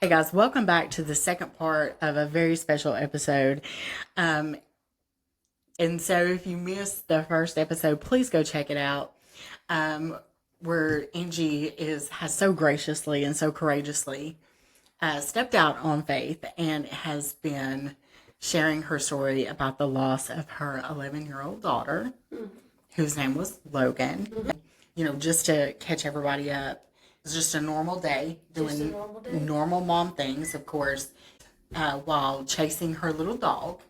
Hey guys, welcome back to the second part of a very special episode. And so if you missed the first episode, please go check it out. Where Angie has so graciously and so courageously stepped out on faith and has been sharing her story about the loss of her 11-year-old daughter, whose name was Logan. Just to catch everybody up, it was just a normal day, doing normal mom things, of course, while chasing her little dog.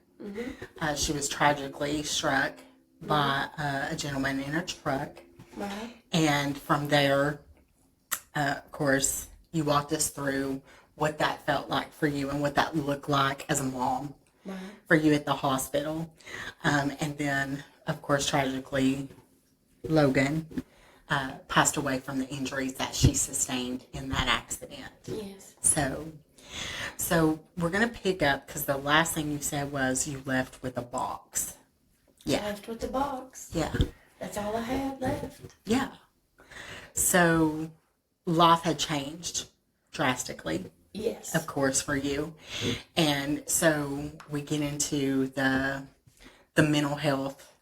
She was tragically struck by a gentleman in a truck. Right. And from there, of course, you walked us through what that felt like for you and what that looked like as a mom for you at the hospital. And then, of course, tragically, Logan passed away from the injuries that she sustained in that accident. Yes. So we're going to pick up, because the last thing you said was you left with a box. Yeah. Left with the box. Yeah. That's all I had left. Yeah. So life had changed drastically. Yes. Of course, for you. And so we get into the mental health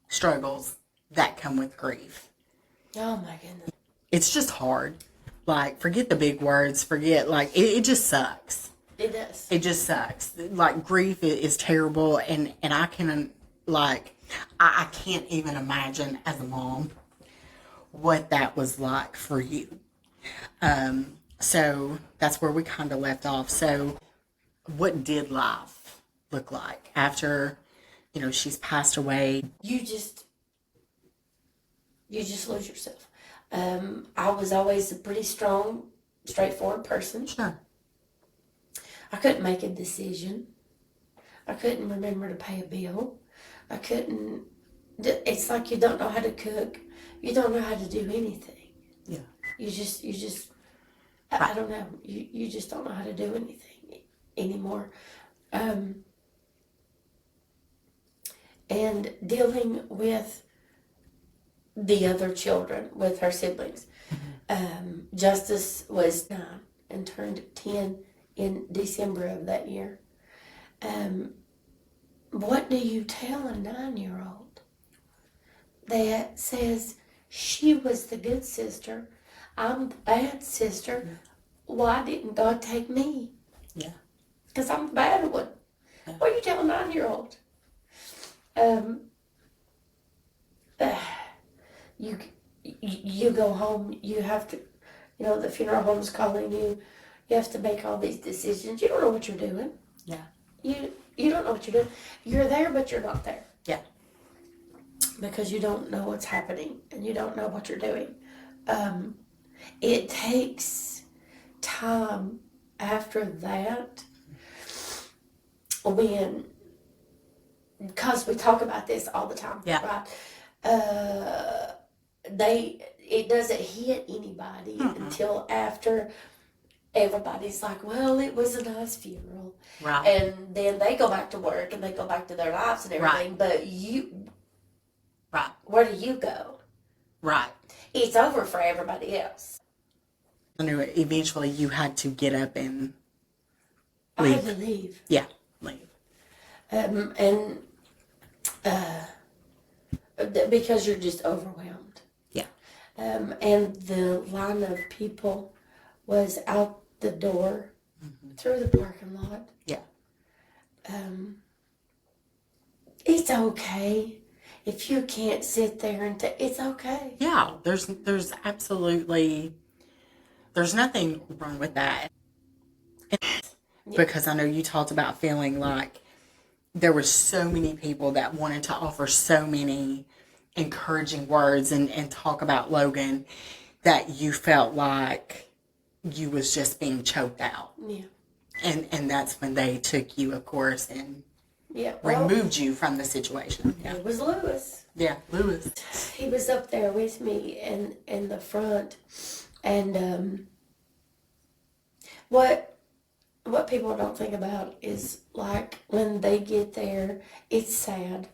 struggles that come with grief. Oh my goodness. It's just hard. Like, forget the big words. It just sucks. It does. It just sucks. Like, grief is terrible. And I can, I can't even imagine as a mom what that was like for you. So that's where we kind of left off. So what did life look like after, she's passed away? You just lose yourself. I was always a pretty strong, straightforward person. Sure. I couldn't make a decision. I couldn't remember to pay a bill. I couldn't. It's like you don't know how to cook. You don't know how to do anything. Yeah. You just. I don't know. You just don't know how to do anything anymore. And dealing with the other children, with her siblings. Justice was 9 and turned 10 in December of that year. What do you tell a 9-year-old that says, she was the good sister, I'm the bad sister, why didn't God take me? Yeah. Because I'm the bad one. Yeah. What do you tell a 9-year-old? You go home, you have to, the funeral home's calling you, you have to make all these decisions. You don't know what you're doing. Yeah. You don't know what you're doing. You're there, but you're not there. Yeah. Because you don't know what's happening, and you don't know what you're doing. It takes time after that, because we talk about this all the time, yeah. Right? It doesn't hit anybody until after everybody's like, well, it was a nice funeral. Right. And then they go back to work and they go back to their lives and everything. Right. But where do you go? Right. It's over for everybody else. I knew eventually you had to get up and leave. I had to leave. Yeah, leave. Because you're just overwhelmed. Yeah. And the line of people was out the door through the parking lot. Yeah. It's okay if you can't sit there and it's okay. Yeah, there's absolutely, there's nothing wrong with that. Because I know you talked about feeling like there were so many people that wanted to offer so many encouraging words and talk about Logan that you felt like you was just being choked out. Yeah. And that's when they took you, of course, and removed you from the situation. Yeah. It was Lewis. Yeah, Lewis. He was up there with me in the front. And what people don't think about is, like, when they get there, it's sad.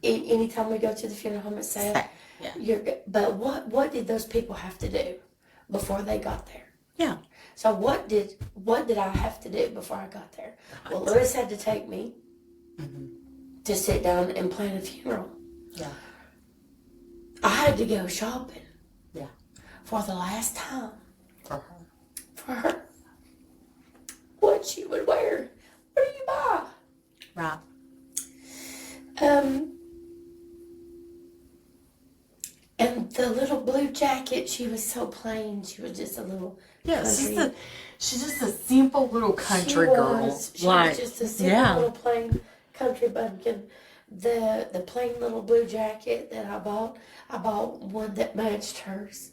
Anytime we go to the funeral home, it's sad. Yeah. But what did those people have to do before they got there? Yeah. So what did I have to do before I got there? Well, Lewis had to take me to sit down and plan a funeral. Yeah. I had to go shopping. Yeah. For the last time. For her. For her. What she would wear. What do you buy? Right. And the little blue jacket, she was so plain. She was just a little country. She's just a simple little country girl. She was just a simple little plain country bumpkin. The plain little blue jacket that I bought one that matched hers.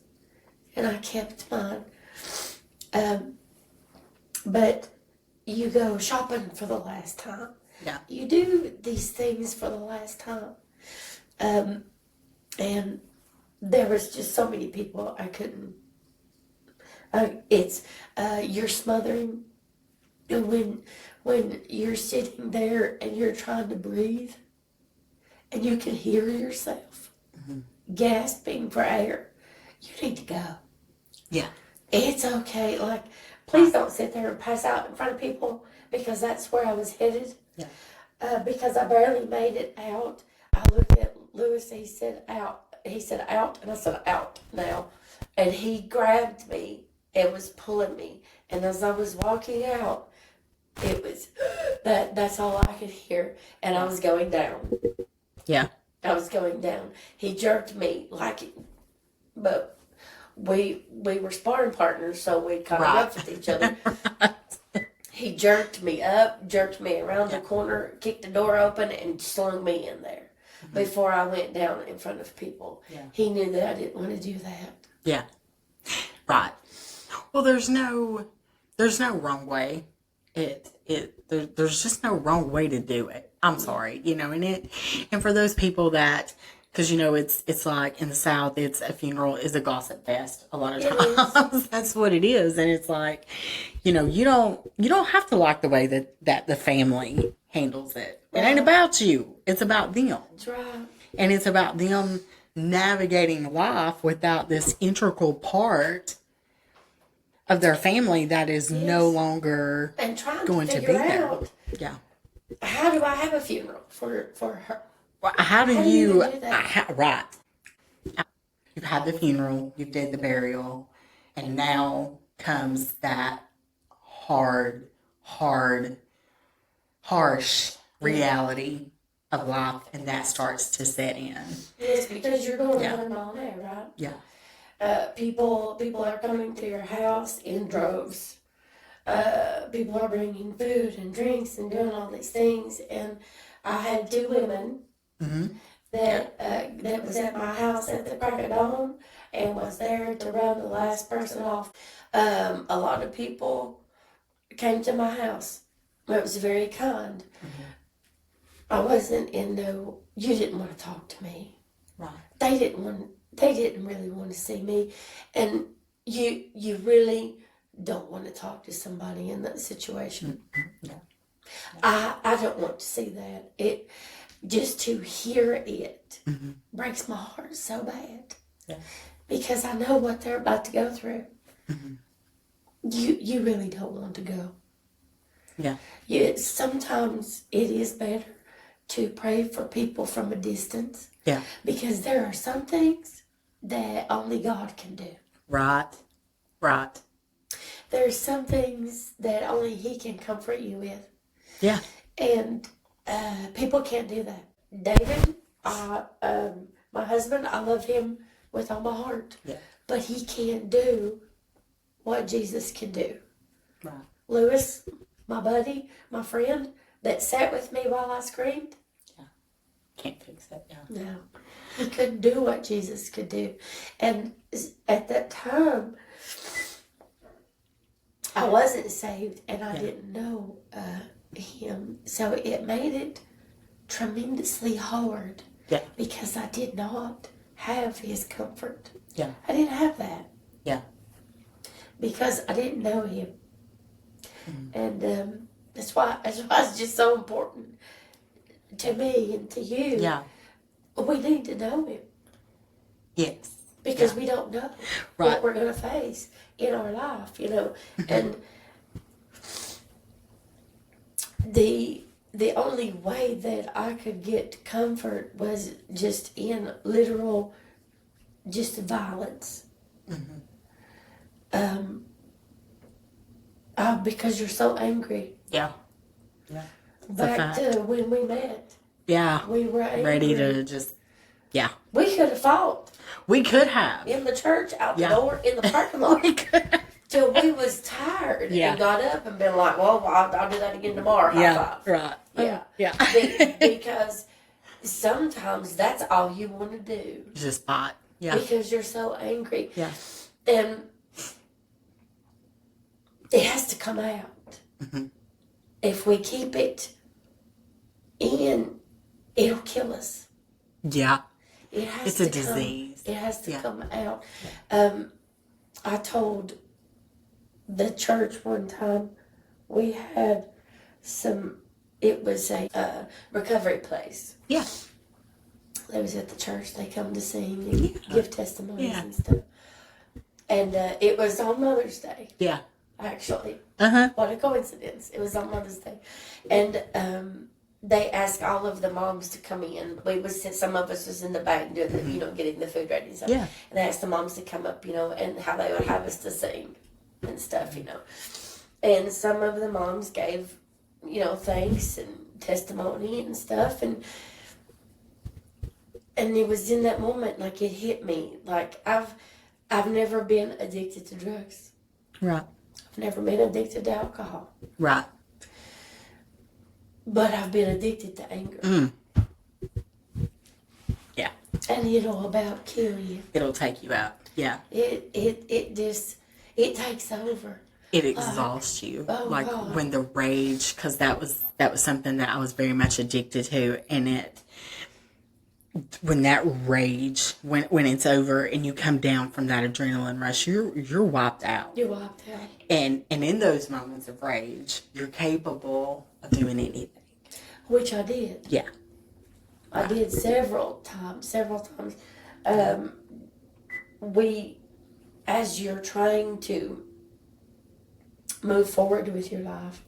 And I kept mine. But you go shopping for the last time. Yeah. You do these things for the last time. And there was just so many people I couldn't. You're smothering. And when you're sitting there and you're trying to breathe, and you can hear yourself gasping for air, you need to go. Yeah. It's okay. Like, please don't sit there and pass out in front of people, because that's where I was headed. Yeah. Because I barely made it out. I looked at Lewis. He said out. He said out, and I said out now. And he grabbed me and was pulling me. And as I was walking out, it was that's all I could hear. And I was going down. Yeah. I was going down. He jerked me but we were sparring partners, so we kind of up with each other. He jerked me up, jerked me around the corner, kicked the door open, and slung me in there before I went down in front of people. Yeah. He knew that I didn't want to do that. Yeah. Right. Well, there's no wrong way. There's just no wrong way to do it. I'm sorry, and for those people that, because it's like in the South, it's a funeral is a gossip fest a lot of times. That's what it is, and it's like, you don't have to like the way that the family handles it. It ain't about you. It's about them. That's right. And it's about them navigating life without this integral part of their family that is no longer and trying going to be figure there. Out, yeah. How do I have a funeral for her? Well, how do you do that? Right. You've had the funeral, you've did the burial, and now comes that harsh reality of life, and that starts to set in. Yes, because you're going to learn all that, right? Yeah. People are coming to your house in droves. People are bringing food and drinks and doing all these things. And I had two women that was at my house at the crack of dawn and was there to run the last person off. A lot of people came to my house. It was very kind. I wasn't you didn't want to talk to me. Right. They didn't really want to see me. And you really don't want to talk to somebody in that situation. Yeah. I don't want to see that. It just to hear it breaks my heart so bad. Yeah. Because I know what they're about to go through. You really don't want to go. Yeah. Sometimes it is better to pray for people from a distance. Yeah. Because there are some things that only God can do. Right. There's some things that only He can comfort you with. Yeah. And people can't do that. David, my husband, I love him with all my heart. Yeah. But he can't do what Jesus can do. Right. Lewis, my buddy, my friend, that sat with me while I screamed. Yeah. Can't fix it. Yeah. No. He couldn't do what Jesus could do. And at that time, I wasn't saved and I didn't know him. So it made it tremendously hard. Yeah. Because I did not have his comfort. Yeah. I didn't have that. Yeah. Because I didn't know him. And that's why it's just so important to me and to you. Yeah. We need to know him. Yes. because we don't know what we're going to face in our life, and the only way that I could get comfort was just in literal, just violence. Because you're so angry. Yeah. Back to when we met. Yeah. We were angry. Ready to just, We could have fought. We could have. In the church, out the door, in the parking lot. We could have. Till we was tired and got up and been like, well, I'll do that again tomorrow. High five. Right. Yeah. Because sometimes that's all you want to do. Just fight. Yeah. Because you're so angry. Yeah. And it has to come out. If we keep it in, it'll kill us. Yeah. It's a disease. It has to come out. I told the church one time we had it was a recovery place. Yeah. They was at the church. They come to sing and give testimonies and stuff. And it was on Mother's Day. Yeah. Actually. Uh-huh. What a coincidence. It was on Mother's Day. And they asked all of the moms to come in. Some of us was in the back doing the, getting the food ready and stuff. Yeah. And they asked the moms to come up, and how they would have us to sing and stuff, And some of the moms gave, thanks and testimony and stuff. And it was in that moment, like, it hit me. Like, I've never been addicted to drugs. Right. I've never been addicted to alcohol. Right. But I've been addicted to anger. Yeah. And it'll about kill you. It'll take you out. Yeah. It just takes over. It exhausts you. God. When the rage, because that was something that I was very much addicted to, and when that rage, when it's over and you come down from that adrenaline rush, you're wiped out. You're wiped out. And in those moments of rage, you're capable of doing anything. Which I did. Yeah. I did several times. As you're trying to move forward with your life,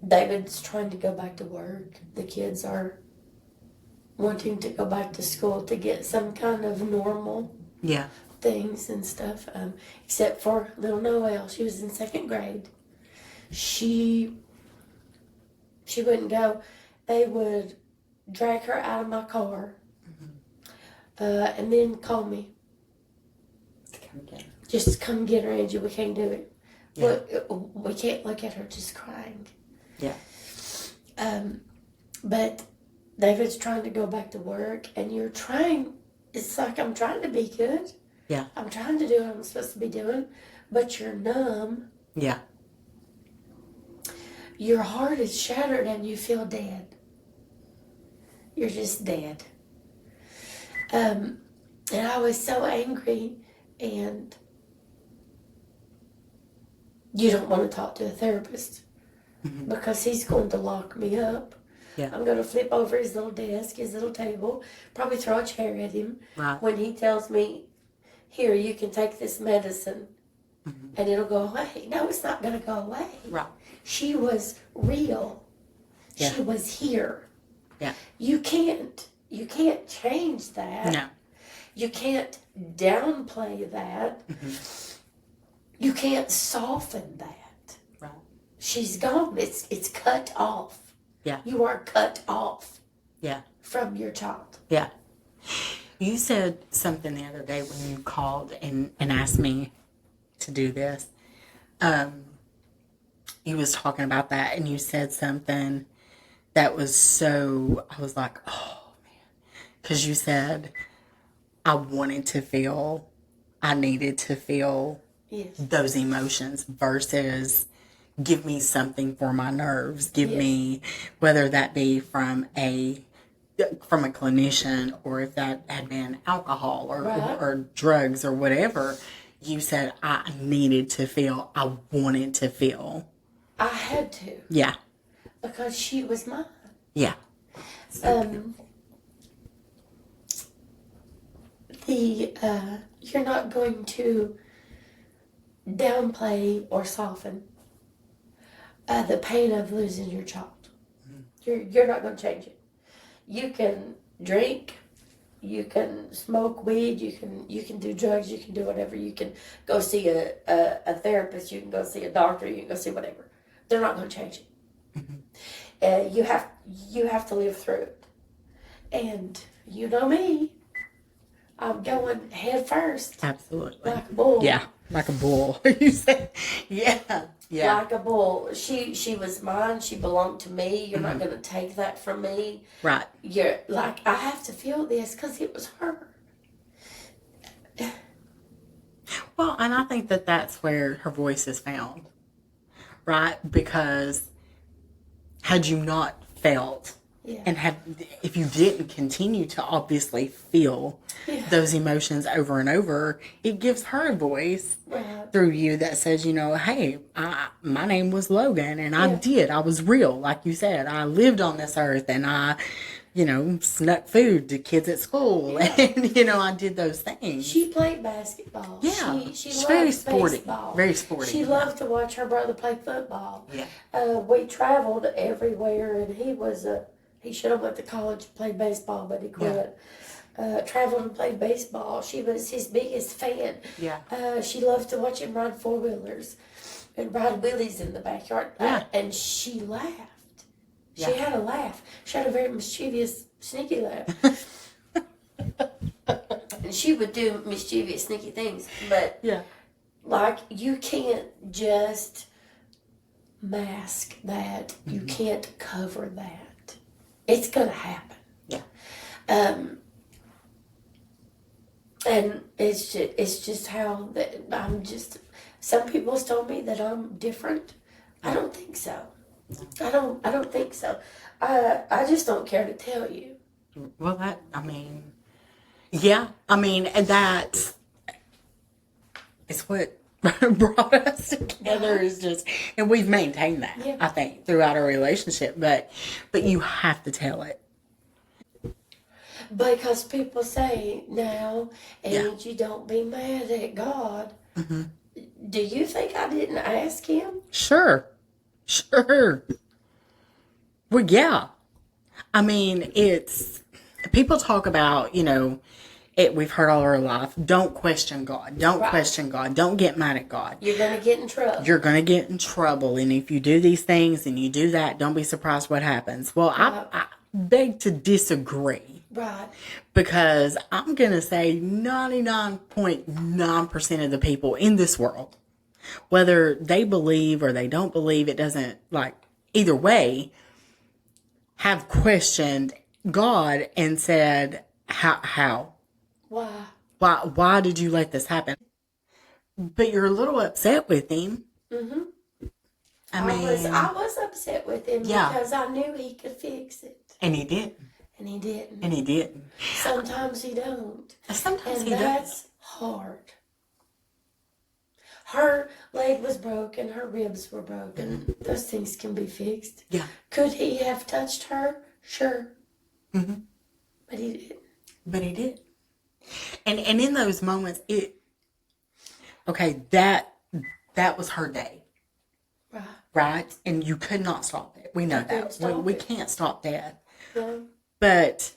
David's trying to go back to work. The kids are wanting to go back to school to get some kind of normal things and stuff. Except for little Noelle. She was in 2nd grade. She wouldn't go. They would drag her out of my car and then call me. Just come get her, Angie. We can't do it. Yeah. We can't look at her just crying. Yeah. But David's trying to go back to work, and you're trying. It's like I'm trying to be good. Yeah. I'm trying to do what I'm supposed to be doing, but you're numb. Yeah. Your heart is shattered, and you feel dead. You're just dead. And I was so angry, and you don't want to talk to a therapist because he's going to lock me up. Yeah. I'm going to flip over his little desk, his little table, probably throw a chair at him when he tells me, here, you can take this medicine and it'll go away. No, it's not going to go away. Right. She was real. Yeah. She was here. Yeah. You can't change that. No. You can't downplay that. You can't soften that. Right. She's gone. It's cut off. Yeah. You are cut off. Yeah. From your child. Yeah. You said something the other day when you called and asked me to do this. You was talking about that, and you said something that was so, I was like, oh, man. Because you said, I needed to feel those emotions versus give me something for my nerves. Give me, whether that be from a clinician or if that had been alcohol or drugs or whatever. You said, I needed to feel, I wanted to feel. I had to. Yeah. Because she was mine. Yeah. you're not going to downplay or soften the pain of losing your child. You're not going to change it. You can drink, you can smoke weed, you can do drugs, you can do whatever. You can go see a therapist, you can go see a doctor, you can go see whatever. They're not going to change it. You have to live through it. And you know me, I'm going head first. Absolutely. Like a bull. Yeah, like a bull. You said, yeah. Like a bull. She was mine. She belonged to me. You're not going to take that from me. Right. You're like, I have to feel this because it was her. Well, and I think that that's where her voice is found, right? Because had you not felt, and if you didn't continue to obviously feel those emotions over and over, it gives her a voice through you that says, you know, hey, my name was Logan, and I was real, like you said. I lived on this earth, and I, you know, snuck food to kids at school, and, you know, I did those things. She played basketball. Yeah. She's very sporty. Baseball. Very sporty. She loved to watch her brother play football. Yeah. We traveled everywhere, and he should have went to college and played baseball, but he quit. Traveled and played baseball. She was his biggest fan. Yeah. She loved to watch him ride four-wheelers and ride wheelies in the backyard. And she laughed. She had a laugh. She had a very mischievous, sneaky laugh. And she would do mischievous, sneaky things. But, like, you can't just mask that. You can't cover that. It's going to happen. Yeah. And it's just how some people told me that I'm different. I don't think so. I don't think so. I just don't care to tell you. Well, and that is what brought us together, is just, and we've maintained that, I think, throughout our relationship, but you have to tell it. Because people say now, Angie, don't be mad at God. Do you think I didn't ask him? Sure. Well, yeah. I mean, people talk about, you know, we've heard all our life, don't question God. Don't question God. Don't get mad at God. You're going to get in trouble. You're going to get in trouble. And if you do these things and you do that, don't be surprised what happens. Well, I beg to disagree. Right. Because I'm going to say 99.9% of the people in this world, whether they believe or they don't believe, it doesn't, like, either way, have questioned God and said, how? Why did you let this happen? But you're a little upset with him. I was upset with him because I knew he could fix it. And he didn't. And he didn't. And he didn't. Sometimes he don't. Sometimes he does. And that's hard. Her leg was broken. Her ribs were broken. Those things can be fixed. Yeah. Could he have touched her? Sure. But he didn't. But he did. And in those moments, that was her day. Right? And you could not stop it. We know that. We can't stop that. No. But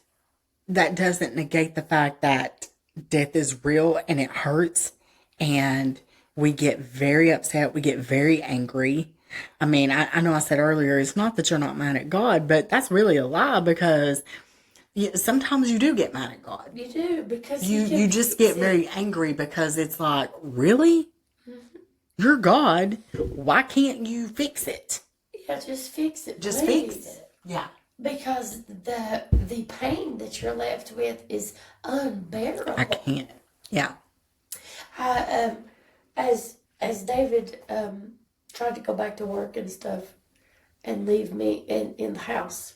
that doesn't negate the fact that death is real and it hurts. And we get very upset. We get very angry. I mean, I know I said earlier, it's not that you're not mad at God, but that's really a lie, because sometimes you do get mad at God. You do, because you just get very angry, because it's like, really? You're God. Why can't you fix it? Yeah, just fix it. Just fix it. Yeah. Because the pain that you're left with is unbearable. I can't. Yeah. As David tried to go back to work and stuff and leave me in the house,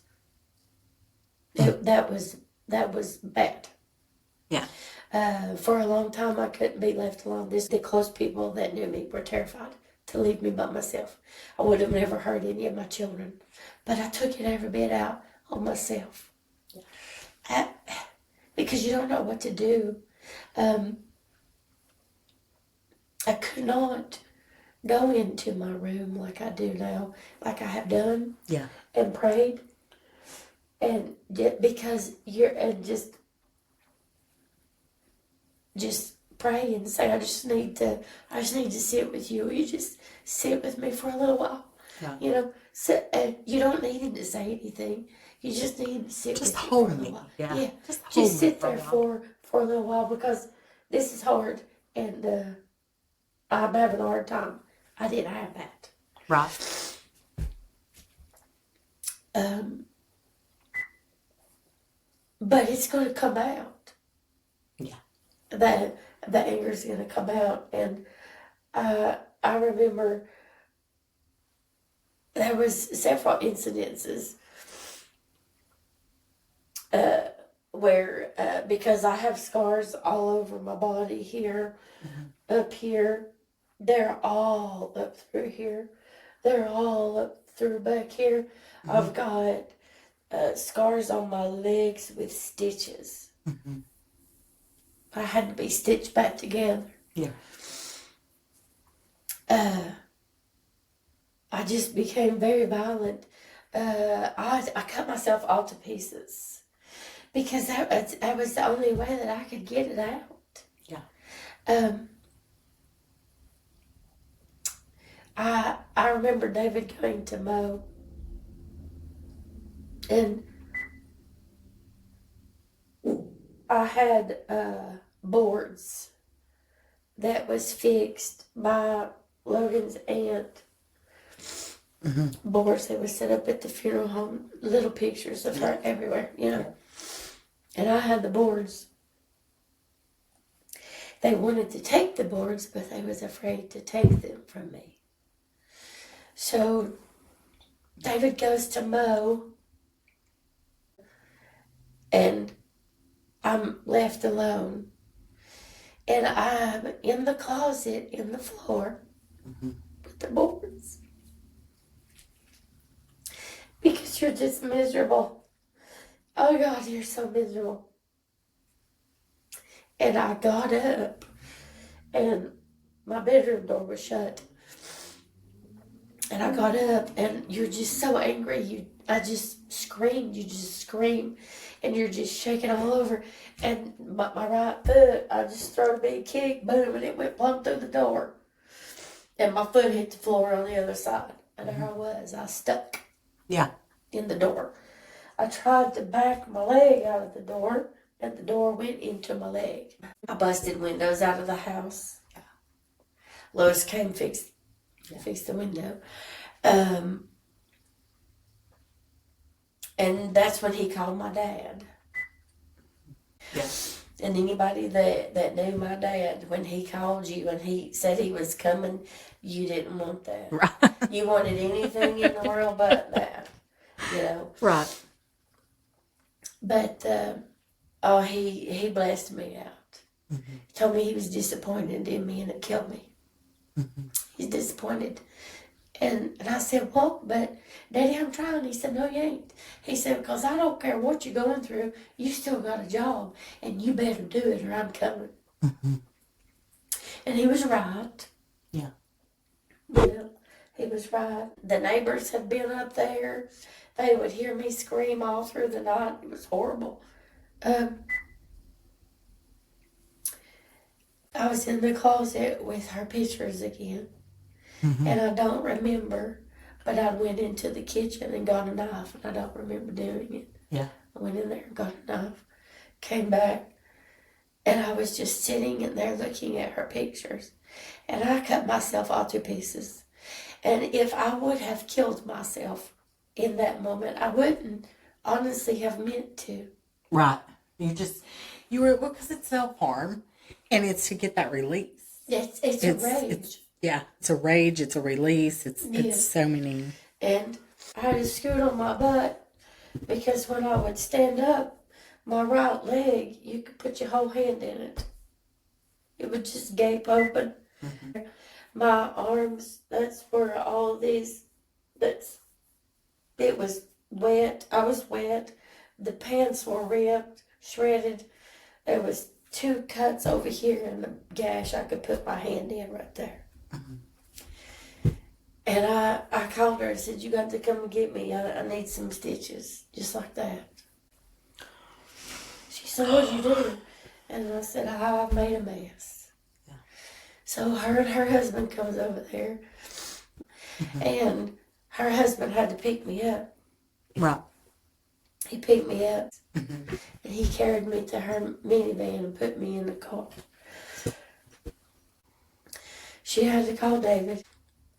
that was bad. Yeah. For a long time, I couldn't be left alone. The close people that knew me were terrified to leave me by myself. I would have never hurt any of my children, but I took it every bit out on myself. Because you don't know what to do. I could not go into my room like I do now, like I have done Yeah. and prayed, and because you're and just pray and say, I just need to sit with you. You just sit with me for a little while. Yeah. You know, sit, and you don't need him to say anything. You just need him to sit Just with you hold for a little me. while. Yeah. Yeah. Just hold Just me sit for a there while. for a little while, because this is hard, and I'm having a hard time. I didn't have that. Right. But it's going to come out. Yeah. The anger is going to come out, and I remember there was several incidences where because I have scars all over my body here, up here, they're all up through here, they're all up through back here. I've got scars on my legs with stitches. I had to be stitched back together. Yeah. I just became very violent. I cut myself all to pieces because that was the only way that I could get it out. Yeah. I remember David going to mow, and I had boards that was fixed by Logan's aunt. Boards that were set up at the funeral home, little pictures of her everywhere, you know. And I had the boards. They wanted to take the boards, but they was afraid to take them from me. So David goes to mow, and I'm left alone. And I'm in the closet, in the floor, with the boards. Because you're just miserable. Oh God, you're so miserable. And I got up, and my bedroom door was shut. And I got up, and you're just so angry. I just screamed. You just scream, and you're just shaking all over. And my right foot, I just threw a big kick, boom, and it went plumb through the door. And my foot hit the floor on the other side. And there I was. I stuck. Yeah. In the door. I tried to back my leg out of the door, and the door went into my leg. I busted windows out of the house. Lois came fix the window. And that's when he called my dad. Yeah. And anybody that knew my dad, when he called you and he said he was coming, you didn't want that. Right. You wanted anything in the world but that. You know. Right. But he blessed me out. He told me he was disappointed in me and it killed me. He's disappointed. And I said, what? But Daddy, I'm trying. He said, no, you ain't. He said, because I don't care what you're going through, you still got a job and you better do it or I'm coming. And he was right. Yeah. You know, he was right. The neighbors had been up there. They would hear me scream all through the night. It was horrible. I was in the closet with her pictures again. And I don't remember, but I went into the kitchen and got a knife, and I don't remember doing it. Yeah. I went in there and got a knife, came back, and I was just sitting in there looking at her pictures. And I cut myself all to pieces. And if I would have killed myself in that moment, I wouldn't honestly have meant to. Right. You were, because it's self-harm, and it's to get that release. It's a rage. It's a rage, it's a release, it's so many. And I had a scoot on my butt because when I would stand up, my right leg, you could put your whole hand in it. It would just gape open. My arms, that's where all these, it was wet. I was wet. The pants were ripped, shredded. There was 2 cuts over here and a gash I could put my hand in right there. And I called her and said, you got to come and get me. I need some stitches, just like that. She said, what'd you do? And I said, I made a mess. Yeah. So her and her husband comes over there, and her husband had to pick me up. Right. He picked me up, and he carried me to her minivan and put me in the car. She had to call David,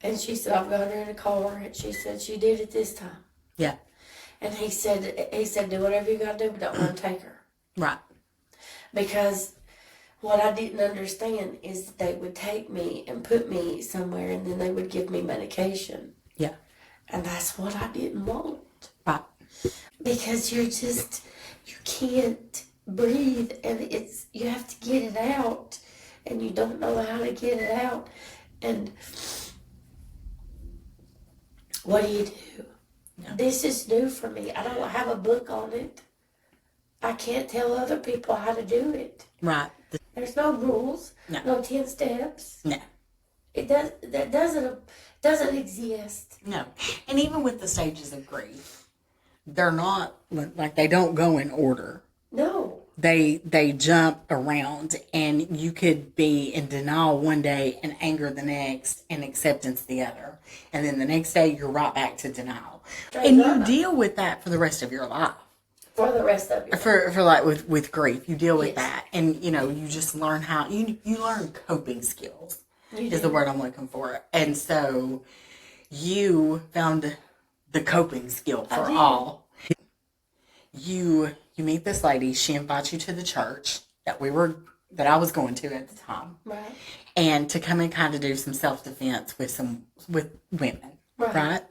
and she said, I've got her in the car, and she said she did it this time. Yeah. And he said, do whatever you got to do, but don't want to take her. Right. Because what I didn't understand is that they would take me and put me somewhere, and then they would give me medication. Yeah. And that's what I didn't want. Right. Because you can't breathe, and you have to get it out, and you don't know how to get it out. And what do? Yeah. This is new for me. I don't have a book on it. I can't tell other people how to do it. Right. There's no rules. No 10 steps. No. That doesn't exist. No. And even with the stages of grief, they're not like, they don't go in order. No. They jump around, and you could be in denial one day and anger the next and acceptance the other. And then the next day you're right back to denial. And you deal with that for the rest of your life. For the rest of your life. For like with grief, you deal with that. And you just learn how you learn coping skills is the word I'm looking for. And so you found the coping skill for all. You meet this lady, she invites you to the church that I was going to at the time. Right. And to come and kind of do some self-defense with women. Right?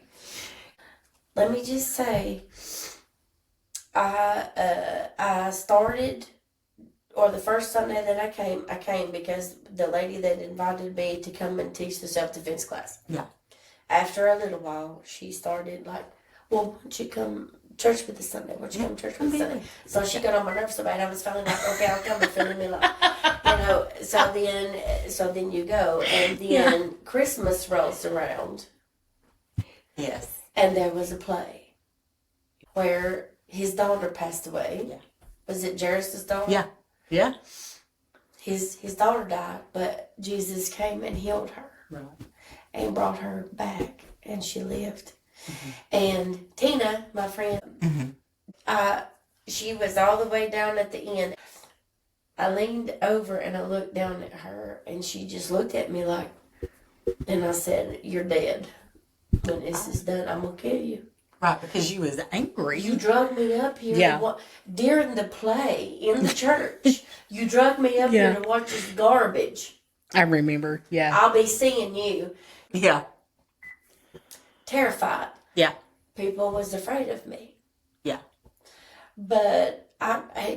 Let me just say, I started, or the first Sunday that I came because the lady that invited me to come and teach the self-defense class. Yeah. After a little while, she started like, well, why don't you come church with us Sunday? Why don't you come to church with us Sunday? So she got on my nerves so bad, I was finally like, okay, I'll come and fill me like, so then you go, and then Christmas rolls around. Yes. And there was a play where his daughter passed away. Yeah. Was it Jairus' daughter? Yeah. Yeah. His daughter died, but Jesus came and healed her. Right. And brought her back, and she lived. Mm-hmm. And Tina, my friend, she was all the way down at the end. I leaned over and I looked down at her, and she just looked at me like, and I said, you're dead. When this is done, I'm going to kill you. Right, because you was angry. You drug me up here during the play in the church. You drug me up here to watch this garbage. I remember, I'll be seeing you. Yeah. Terrified. Yeah. People was afraid of me. Yeah. But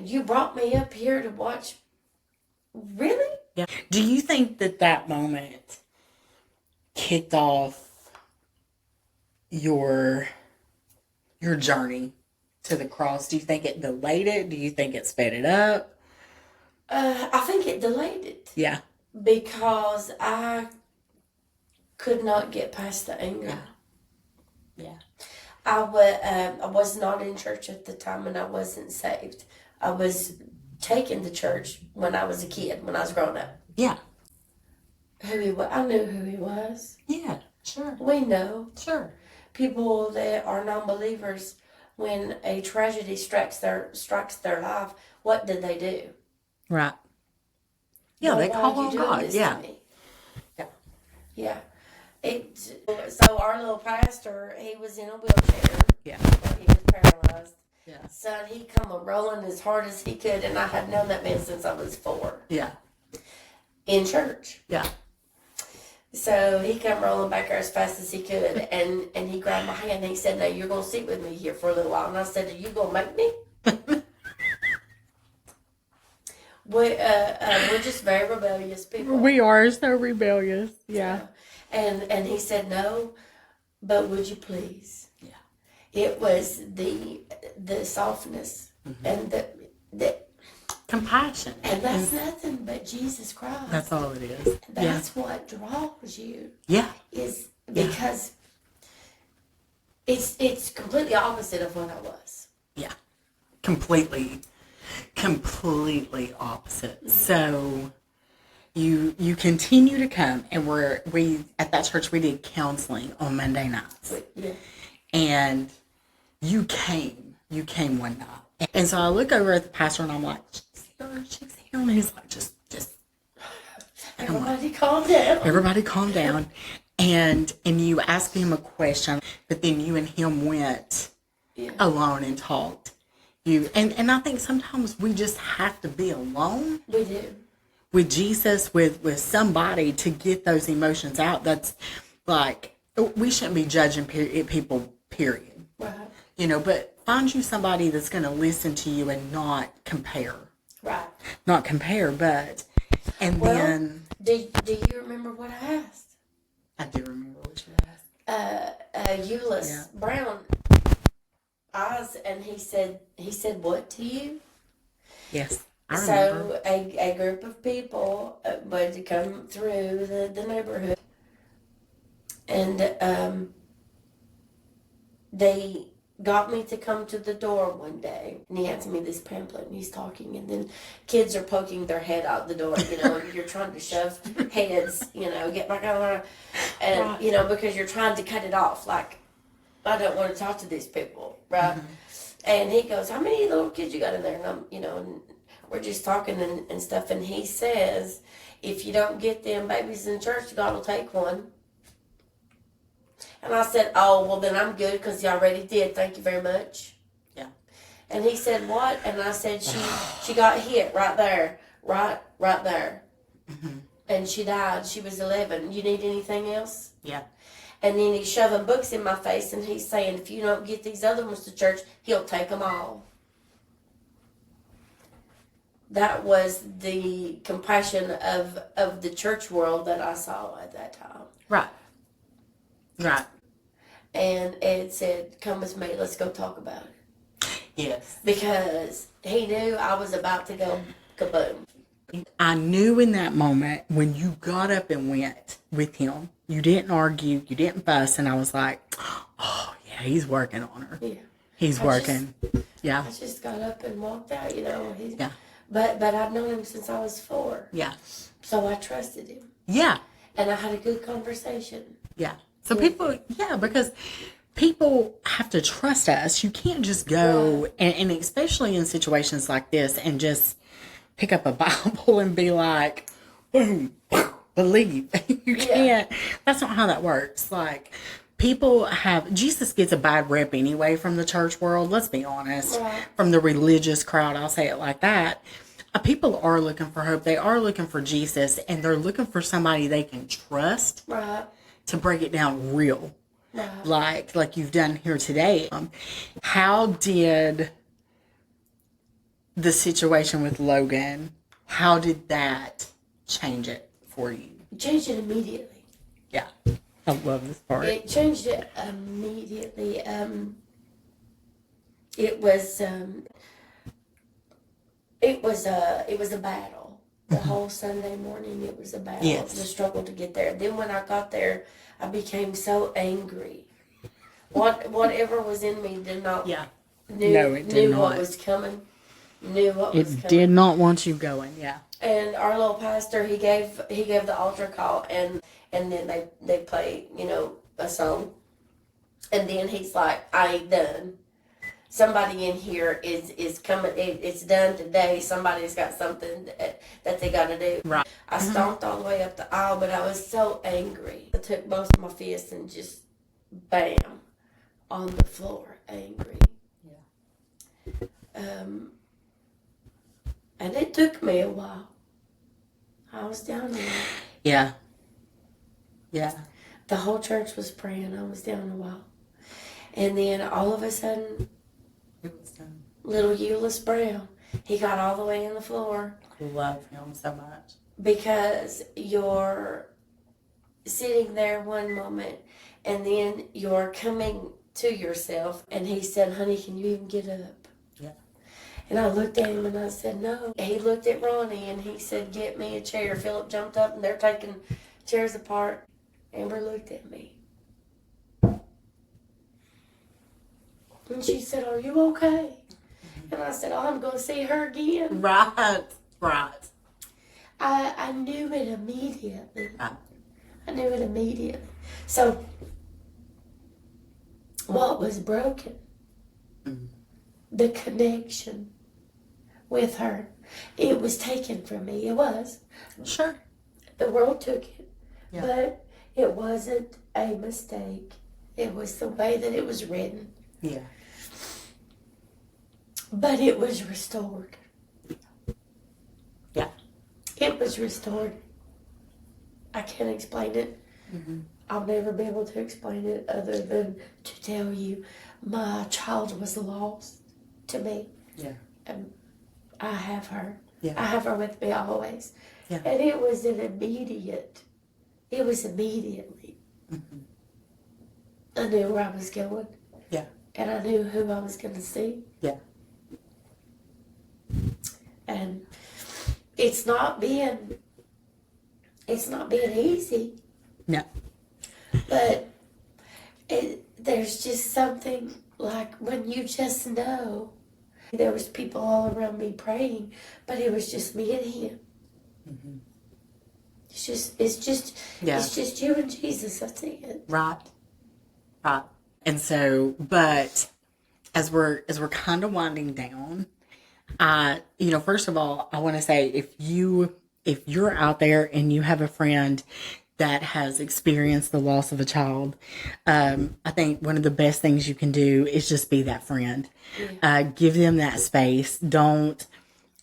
you brought me up here to watch. Really? Yeah. Do you think that moment kicked off your journey to the cross? Do you think it delayed it? Do you think it sped it up? I think it delayed it. Yeah. Because I could not get past the anger. Yeah. I was not in church at the time, and I wasn't saved. I was taken to church when I was a kid, when I was growing up. Yeah. Who he was, I knew who he was. Yeah, sure. We know. Sure. People that are non-believers, when a tragedy strikes their life, what did they do? Right. Yeah, they call on God. Yeah. Yeah. So our little pastor, he was in a wheelchair. Yeah. He was paralyzed. Yeah. Son, he come rolling as hard as he could, and I had known that man since I was 4. Yeah. In church. Yeah. So he come rolling back there as fast as he could, and he grabbed my hand and he said, "Now you're gonna sit with me here for a little while." And I said, "Are you gonna make me?" We're just very rebellious people. We are so rebellious. Yeah. And he said, "No, but would you please?" Yeah. It was the softness and the compassion. And that's nothing but Jesus Christ. That's all it is. That's what draws you. Yeah. Is because it's completely opposite of what I was. Yeah. Completely opposite. So you continue to come, and we at that church we did counseling on Monday nights. Yeah. And you came one night. And so I look over at the pastor and I'm like, she's here. And he's like, just Everybody calm down. Everybody calm down. And you asked him a question, but then you and him went alone and talked. And I think sometimes we just have to be alone. We do. With Jesus, with somebody to get those emotions out. That's like, we shouldn't be judging people, period. Right. But find you somebody that's going to listen to you and not compare. Right. Not compare, but, and well, then. Do you remember what I asked? I do remember what you asked. Euless Brown eyes, and he said what to you? Yes, I remember. So a group of people would come through the neighborhood, and they got me to come to the door one day, and he hands me this pamphlet, and he's talking, and then kids are poking their head out the door, you're trying to shove heads, get back over, and, right. Because you're trying to cut it off, like, I don't want to talk to these people, right? Mm-hmm. And he goes, how many little kids you got in there? And I'm, and we're just talking and stuff, and he says, if you don't get them babies in church, God will take one. And I said, oh, well, then I'm good because you already did. Thank you very much. Yeah. And he said, what? And I said, she got hit right there. Right there. Mm-hmm. And she died. She was 11. You need anything else? Yeah. And then he's shoving books in my face, and he's saying, if you don't get these other ones to church, he'll take them all. That was the compassion of the church world that I saw at that time. Right. Right. And Ed said, come with me, let's go talk about it. Yes. Because he knew I was about to go kaboom. I knew in that moment when you got up and went with him, you didn't argue, you didn't fuss, and I was like, oh, yeah, he's working on her. Yeah. He's working. I just got up and walked out, Yeah. But I've known him since I was 4. Yeah. So I trusted him. Yeah. And I had a good conversation. Yeah. So people, because people have to trust us. You can't just go, and especially in situations like this, and just pick up a Bible and be like, boom, believe. You can't. That's not how that works. Like, Jesus gets a bad rep anyway from the church world. Let's be honest. Right. From the religious crowd, I'll say it like that. People are looking for hope. They are looking for Jesus, and they're looking for somebody they can trust. Right. To break it down real, like you've done here today. How did the situation with Logan, how did that change it for you? It changed it immediately. Yeah, I love this part. It changed it immediately. It was a battle. The whole Sunday morning, it was a battle. Yes. The struggle to get there. Then when I got there, I became so angry. Whatever was in me did not. Yeah. Knew what was coming. Knew what was coming. It did not want you going. Yeah. And our little pastor, he gave the altar call, and then they play a song, and then he's like, I ain't done. Somebody in here is coming. It's done today. Somebody's got something that they got to do. Right. I stomped all the way up the aisle, but I was so angry. I took both of my fists and just bam on the floor, angry. Yeah. And it took me a while. I was down there. Yeah. Yeah. The whole church was praying. I was down a while, and then all of a sudden. Little Euless Brown, he got all the way in the floor. I love him so much. Because you're sitting there one moment, and then you're coming to yourself, and he said, honey, can you even get up? Yeah. And I looked at him and I said, no. He looked at Ronnie and he said, get me a chair. Philip jumped up and they're taking chairs apart. Amber looked at me. And she said, are you okay? And I said, oh, I'm going to see her again. Right. I knew it immediately. Right. I knew it immediately. So, what was broken? Mm-hmm. The connection with her. It was taken from me. It was. Sure. The world took it. Yeah. But it wasn't a mistake. It was the way that it was written. Yeah. But it was restored. Yeah. It was restored. I can't explain it. Mm-hmm. I'll never be able to explain it other than to tell you my child was lost to me. Yeah. And I have her. Yeah. I have her with me always. Yeah. And it was immediately. Mm-hmm. I knew where I was going. Yeah. And I knew who I was going to see. Yeah. And it's not being easy. No. But there's just something like when you just know. There was people all around me praying, but it was just me and him. Mm-hmm. It's just you and Jesus. That's it. Right. And so, but as we're kind of winding down, first of all, I want to say if you're out there and you have a friend that has experienced the loss of a child, I think one of the best things you can do is just be that friend. Yeah. Give them that space. Don't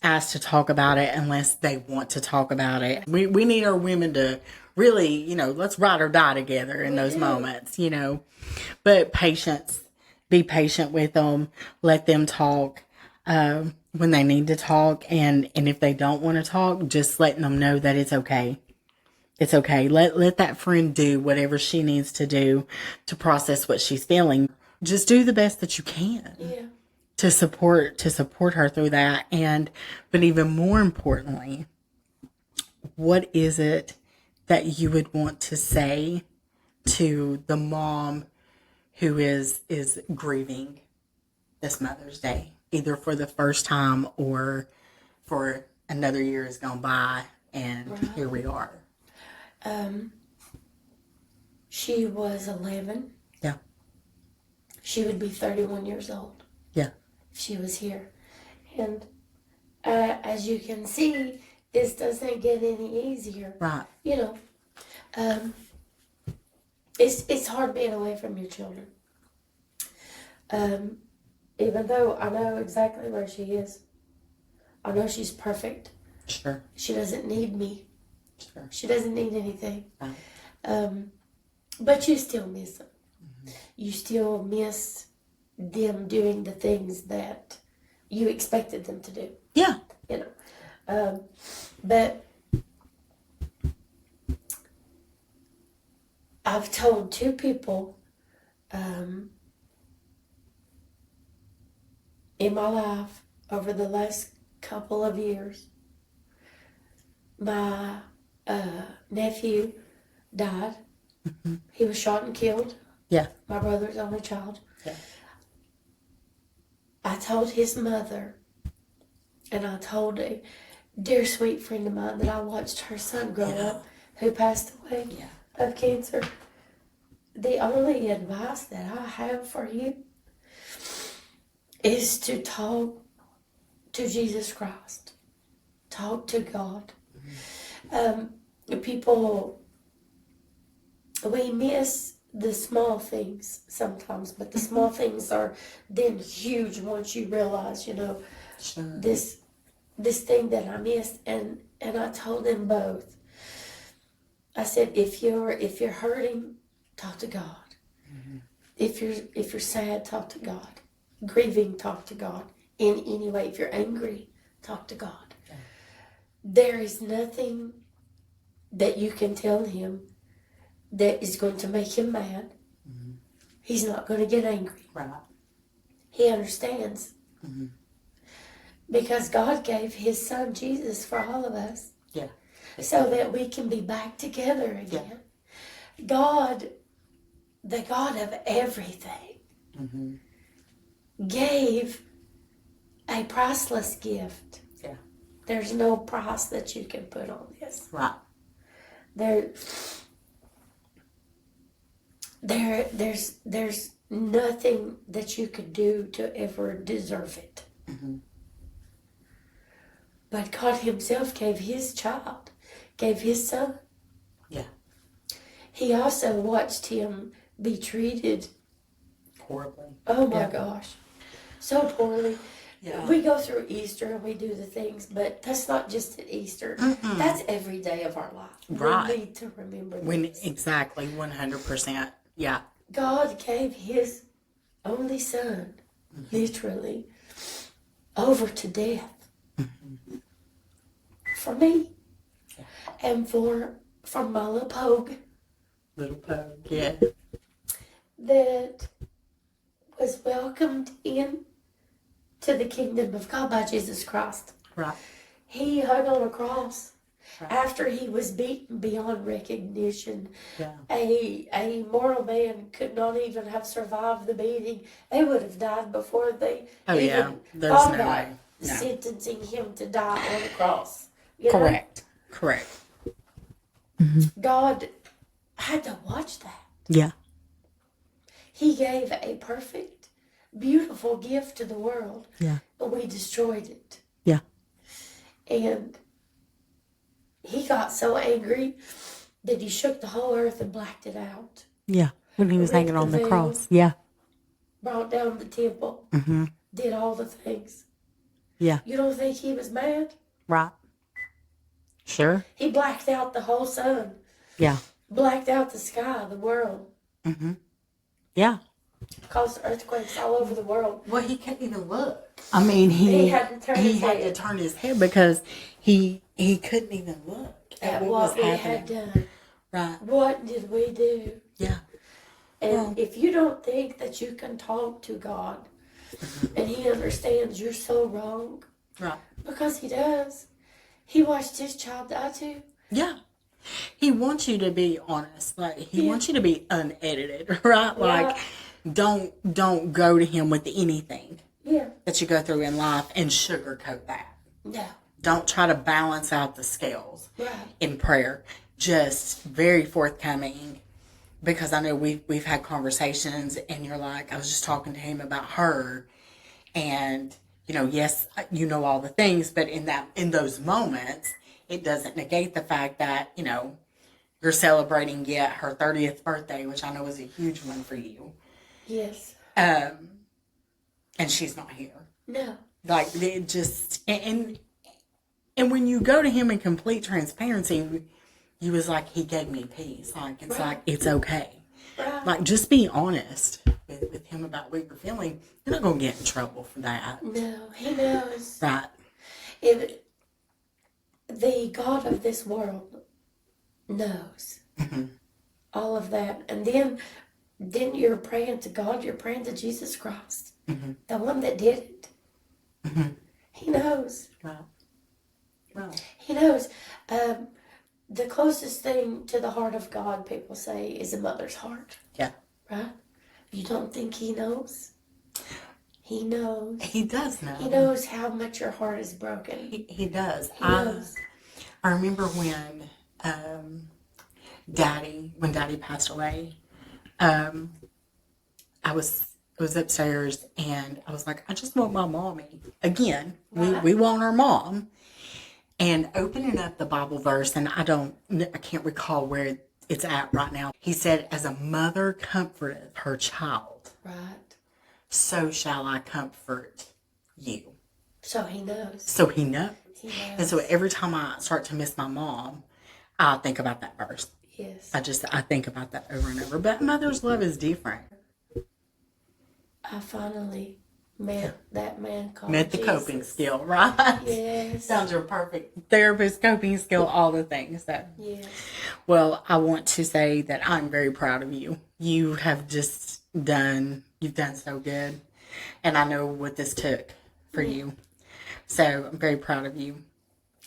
ask to talk about it unless they want to talk about it. We need our women to really, let's ride or die together in those moments, But patience. Be patient with them. Let them talk when they need to talk. And if they don't want to talk, just letting them know that it's okay. It's okay. Let that friend do whatever she needs to do to process what she's feeling. Just do the best that you can to support her through that. But even more importantly, what is it that you would want to say to the mom who is grieving this Mother's Day, either for the first time or for another year has gone by and here we are? She was 11. Yeah. She would be 31 years old. Yeah. If she was here. And as you can see, this doesn't get any easier. Right. It's hard being away from your children. Even though I know exactly where she is. I know she's perfect. Sure. She doesn't need me. Sure. She doesn't need anything. Right. But you still miss them. Mm-hmm. You still miss them doing the things that you expected them to do. Yeah. But I've told two people in my life over the last couple of years. My nephew died. Mm-hmm. He was shot and killed. Yeah. My brother's only child. Yeah. I told his mother, and I told a dear sweet friend of mine that I watched her son grow up, who passed away of cancer. The only advice that I have for you is to talk to Jesus Christ. Talk to God. People, we miss the small things sometimes, but the small things are then huge once you realize, sure. this thing that I missed. And I told them both. I said, if you're hurting, talk to God. Mm-hmm. If you're sad, talk to God. Grieving, talk to God. In any way, if you're angry, talk to God. Okay. There is nothing that you can tell him that is going to make him mad. Mm-hmm. He's not going to get angry. Right. He understands. Mm-hmm. Because God gave his son Jesus for all of us. Yeah. So that we can be back together again. Yeah. God, the God of everything, gave a priceless gift. Yeah. There's no price that you can put on this. Right. There's nothing that you could do to ever deserve it. But God himself gave his child, gave his son. Yeah. He also watched him be treated horribly. Oh my gosh. So poorly. Yeah. We go through Easter and we do the things, but that's not just at Easter. That's every day of our life. Right. We need to remember this. Exactly, 100%. Yeah. God gave his only son, literally, over to death. For me. Yeah. And for my little pogue. Little pogue, yeah. That was welcomed in to the kingdom of God by Jesus Christ. Right. He hung on a cross after he was beaten beyond recognition. Yeah. A mortal man could not even have survived the beating. They would have died before they There's no way. No. Sentencing him to die on the cross. Correct. God had to watch that. Yeah. He gave a perfect, beautiful gift to the world. Yeah. But we destroyed it. Yeah. And he got so angry that he shook the whole earth and blacked it out. Yeah. When he was hanging on the cross. Yeah. Brought down the temple. Did all the things. Yeah. You don't think he was mad? Right. Sure. He blacked out the whole sun. Yeah. Blacked out the sky, the world. Yeah. Caused earthquakes all over the world. Well, he couldn't even look. I mean, he had to turn his head because he couldn't even look at what was we happening. had done. Right. What did we do? Yeah. And if you don't think that you can talk to God and he understands you're so wrong. Right. Because he does. He watched his child die too. Yeah. He wants you to be honest. Like, he wants you to be unedited, right? Like, don't go to him with anything that you go through in life and sugarcoat that. No. Don't try to balance out the scales in prayer. Just very forthcoming, because I know we've had conversations and you're like, I was just talking to him about her, and yes, you know all the things, but in those moments, it doesn't negate the fact that, you're celebrating yet her 30th birthday, which I know is a huge one for you. Yes. And she's not here. No. Like, it just, and when you go to him in complete transparency, he was like, he gave me peace. Like, it's like, it's okay. Right. Like, just be honest with him about what you're feeling. You're not going to get in trouble for that. No, he knows. Right. The God of this world knows all of that. And then you're praying to God, you're praying to Jesus Christ, the one that did it. He knows. Wow. He knows. The closest thing to the heart of God, people say, is a mother's heart. Yeah. Right? You don't think he knows? He knows. He does know. He knows how much your heart is broken. He does. He knows. I remember when Daddy passed away, I was upstairs and I was like, I just want my mommy. Again, we want our mom. And opening up the Bible verse, and I can't recall where it's at right now. He said, as a mother comforteth her child, right, so shall I comfort you. So he knows. He knows. And so every time I start to miss my mom, I think about that verse. Yes. I think about that over and over. But mother's love is different. I finally met that man called the Jesus. Coping skill, right? Yes. Sounds your perfect therapist, coping skill, all the things. So. Yes. Well, I want to say that I'm very proud of you. You have you've done so good. And I know what this took for you. So I'm very proud of you.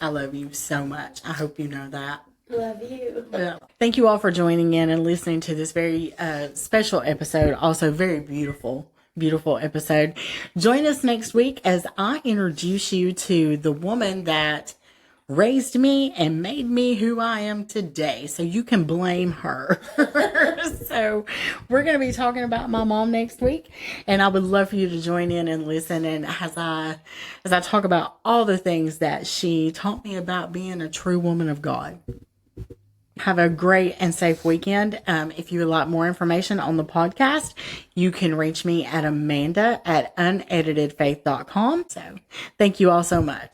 I love you so much. I hope you know that. Love you. Yeah. Thank you all for joining in and listening to this very special episode. Also very beautiful episode. Join us next week as I introduce you to the woman that raised me and made me who I am today. So you can blame her. So we're going to be talking about my mom next week, and I would love for you to join in and listen. And as I talk about all the things that she taught me about being a true woman of God. Have a great and safe weekend. If you would like more information on the podcast, you can reach me at Amanda at uneditedfaith.com. So thank you all so much.